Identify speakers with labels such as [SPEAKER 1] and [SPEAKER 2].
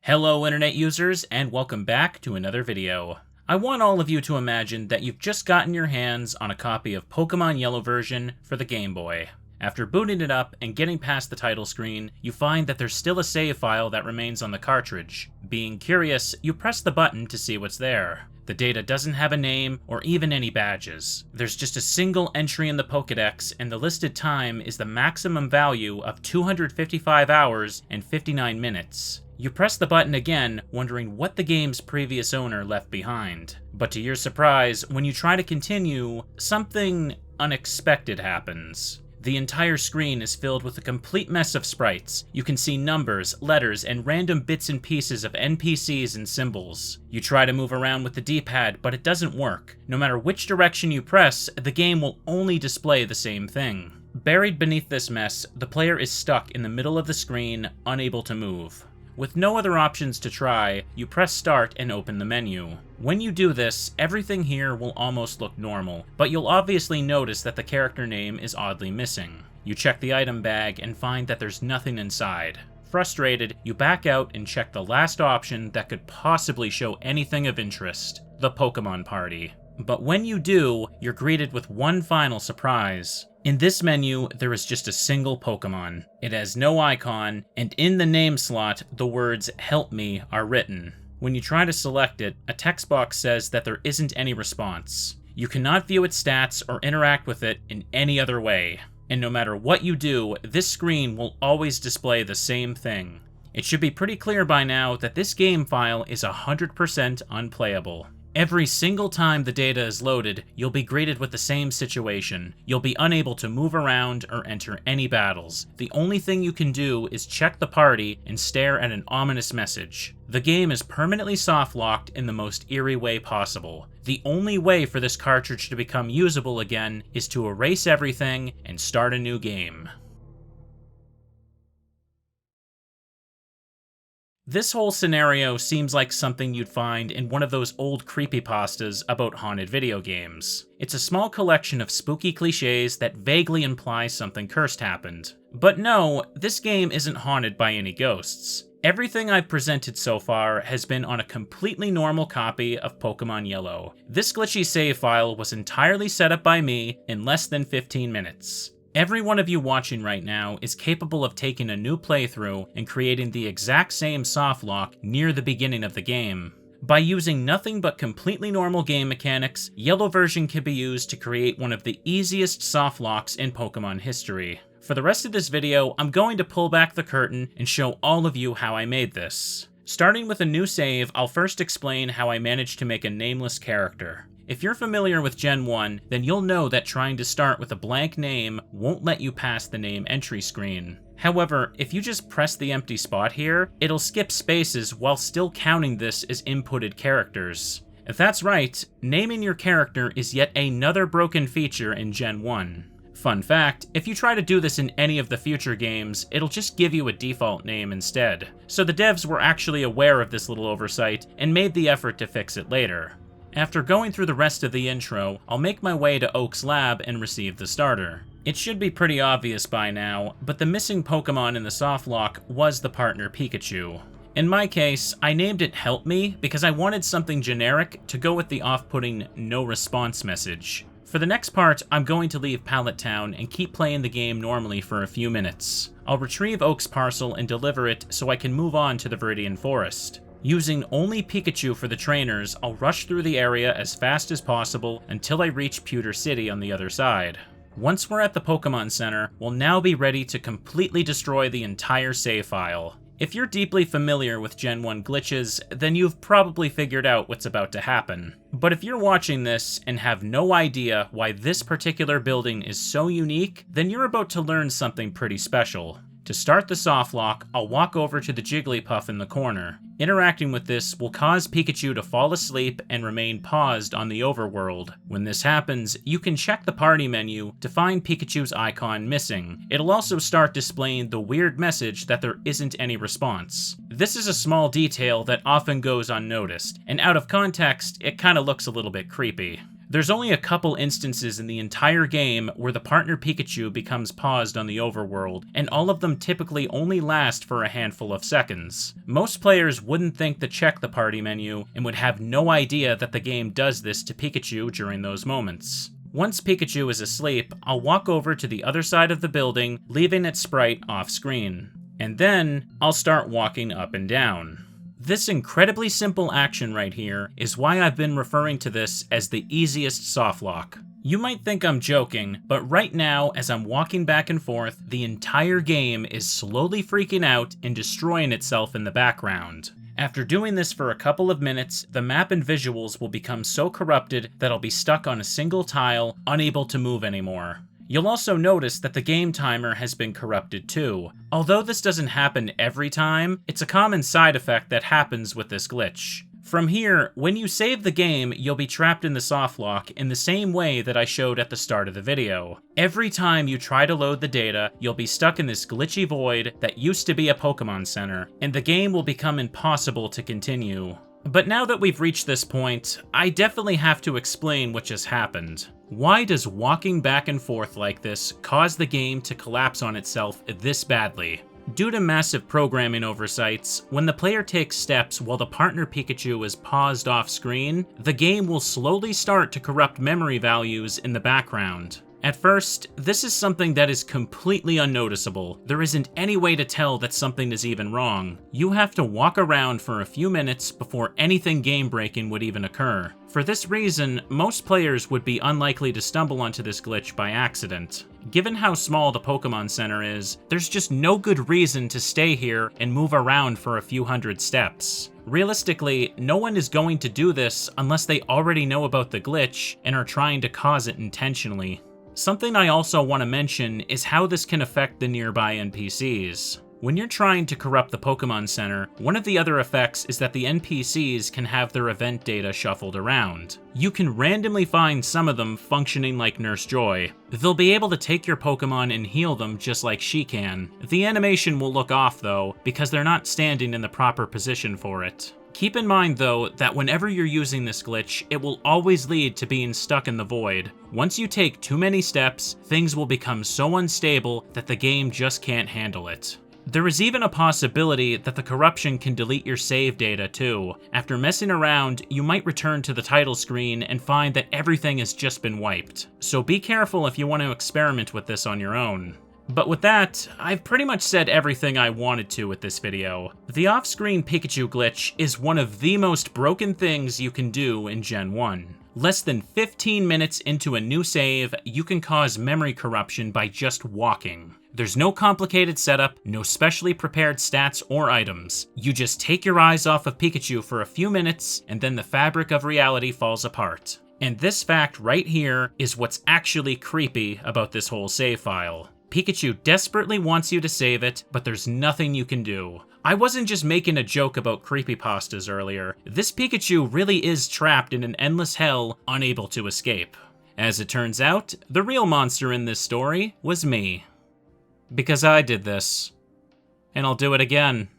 [SPEAKER 1] Hello internet users, and welcome back to another video. I want all of you to imagine that you've just gotten your hands on a copy of Pokemon Yellow version for the Game Boy. After booting it up and getting past the title screen, you find that there's still a save file that remains on the cartridge. Being curious, you press the button to see what's there. The data doesn't have a name or even any badges. There's just a single entry in the Pokédex, and the listed time is the maximum value of 255 hours and 59 minutes. You press the button again, wondering what the game's previous owner left behind. But to your surprise, when you try to continue, something unexpected happens. The entire screen is filled with a complete mess of sprites. You can see numbers, letters, and random bits and pieces of NPCs and symbols. You try to move around with the D-pad, but it doesn't work. No matter which direction you press, the game will only display the same thing. Buried beneath this mess, the player is stuck in the middle of the screen, unable to move. With no other options to try, you press start and open the menu. When you do this, everything here will almost look normal, but you'll obviously notice that the character name is oddly missing. You check the item bag and find that there's nothing inside. Frustrated, you back out and check the last option that could possibly show anything of interest: the Pokemon Party. But when you do, you're greeted with one final surprise. In this menu, there is just a single Pokemon. It has no icon, and in the name slot, the words "Help Me" are written. When you try to select it, a text box says that there isn't any response. You cannot view its stats or interact with it in any other way. And no matter what you do, this screen will always display the same thing. It should be pretty clear by now that this game file is 100% unplayable. Every single time the data is loaded, you'll be greeted with the same situation. You'll be unable to move around or enter any battles. The only thing you can do is check the party and stare at an ominous message. The game is permanently soft-locked in the most eerie way possible. The only way for this cartridge to become usable again is to erase everything and start a new game. This whole scenario seems like something you'd find in one of those old creepypastas about haunted video games. It's a small collection of spooky cliches that vaguely imply something cursed happened. But no, this game isn't haunted by any ghosts. Everything I've presented so far has been on a completely normal copy of Pokemon Yellow. This glitchy save file was entirely set up by me in less than 15 minutes. Every one of you watching right now is capable of taking a new playthrough and creating the exact same softlock near the beginning of the game. By using nothing but completely normal game mechanics, Yellow version can be used to create one of the easiest softlocks in Pokemon history. For the rest of this video, I'm going to pull back the curtain and show all of you how I made this. Starting with a new save, I'll first explain how I managed to make a nameless character. If you're familiar with Gen 1, then you'll know that trying to start with a blank name won't let you pass the name entry screen. However, if you just press the empty spot here, it'll skip spaces while still counting this as inputted characters. If that's right, naming your character is yet another broken feature in Gen 1. Fun fact, if you try to do this in any of the future games, it'll just give you a default name instead. So the devs were actually aware of this little oversight and made the effort to fix it later. After going through the rest of the intro, I'll make my way to Oak's lab and receive the starter. It should be pretty obvious by now, but the missing Pokemon in the softlock was the partner Pikachu. In my case, I named it Help Me because I wanted something generic to go with the off-putting no response message. For the next part, I'm going to leave Pallet Town and keep playing the game normally for a few minutes. I'll retrieve Oak's parcel and deliver it so I can move on to the Viridian Forest. Using only Pikachu for the trainers, I'll rush through the area as fast as possible until I reach Pewter City on the other side. Once we're at the Pokemon Center, we'll now be ready to completely destroy the entire save file. If you're deeply familiar with Gen 1 glitches, then you've probably figured out what's about to happen. But if you're watching this and have no idea why this particular building is so unique, then you're about to learn something pretty special. To start the softlock, I'll walk over to the Jigglypuff in the corner. Interacting with this will cause Pikachu to fall asleep and remain paused on the overworld. When this happens, you can check the party menu to find Pikachu's icon missing. It'll also start displaying the weird message that there isn't any response. This is a small detail that often goes unnoticed, and out of context, it kinda looks a little bit creepy. There's only a couple instances in the entire game where the partner Pikachu becomes paused on the overworld, and all of them typically only last for a handful of seconds. Most players wouldn't think to check the party menu and would have no idea that the game does this to Pikachu during those moments. Once Pikachu is asleep, I'll walk over to the other side of the building, leaving its sprite off screen. And then, I'll start walking up and down. This incredibly simple action right here is why I've been referring to this as the easiest softlock. You might think I'm joking, but right now, as I'm walking back and forth, the entire game is slowly freaking out and destroying itself in the background. After doing this for a couple of minutes, the map and visuals will become so corrupted that I'll be stuck on a single tile, unable to move anymore. You'll also notice that the game timer has been corrupted too. Although this doesn't happen every time, it's a common side effect that happens with this glitch. From here, when you save the game, you'll be trapped in the softlock in the same way that I showed at the start of the video. Every time you try to load the data, you'll be stuck in this glitchy void that used to be a Pokemon Center, and the game will become impossible to continue. But now that we've reached this point, I definitely have to explain what just happened. Why does walking back and forth like this cause the game to collapse on itself this badly? Due to massive programming oversights, when the player takes steps while the partner Pikachu is paused off screen, the game will slowly start to corrupt memory values in the background. At first, this is something that is completely unnoticeable. There isn't any way to tell that something is even wrong. You have to walk around for a few minutes before anything game-breaking would even occur. For this reason, most players would be unlikely to stumble onto this glitch by accident. Given how small the Pokemon Center is, there's just no good reason to stay here and move around for a few hundred steps. Realistically, no one is going to do this unless they already know about the glitch and are trying to cause it intentionally. Something I also want to mention is how this can affect the nearby NPCs. When you're trying to corrupt the Pokemon Center, one of the other effects is that the NPCs can have their event data shuffled around. You can randomly find some of them functioning like Nurse Joy. They'll be able to take your Pokemon and heal them just like she can. The animation will look off though, because they're not standing in the proper position for it. Keep in mind though, that whenever you're using this glitch, it will always lead to being stuck in the void. Once you take too many steps, things will become so unstable that the game just can't handle it. There is even a possibility that the corruption can delete your save data too. After messing around, you might return to the title screen and find that everything has just been wiped. So be careful if you want to experiment with this on your own. But with that, I've pretty much said everything I wanted to with this video. The off-screen Pikachu glitch is one of the most broken things you can do in Gen 1. Less than 15 minutes into a new save, you can cause memory corruption by just walking. There's no complicated setup, no specially prepared stats or items. You just take your eyes off of Pikachu for a few minutes, and then the fabric of reality falls apart. And this fact right here is what's actually creepy about this whole save file. Pikachu desperately wants you to save it, but there's nothing you can do. I wasn't just making a joke about creepypastas earlier. This Pikachu really is trapped in an endless hell, unable to escape. As it turns out, the real monster in this story was me. Because I did this. And I'll do it again.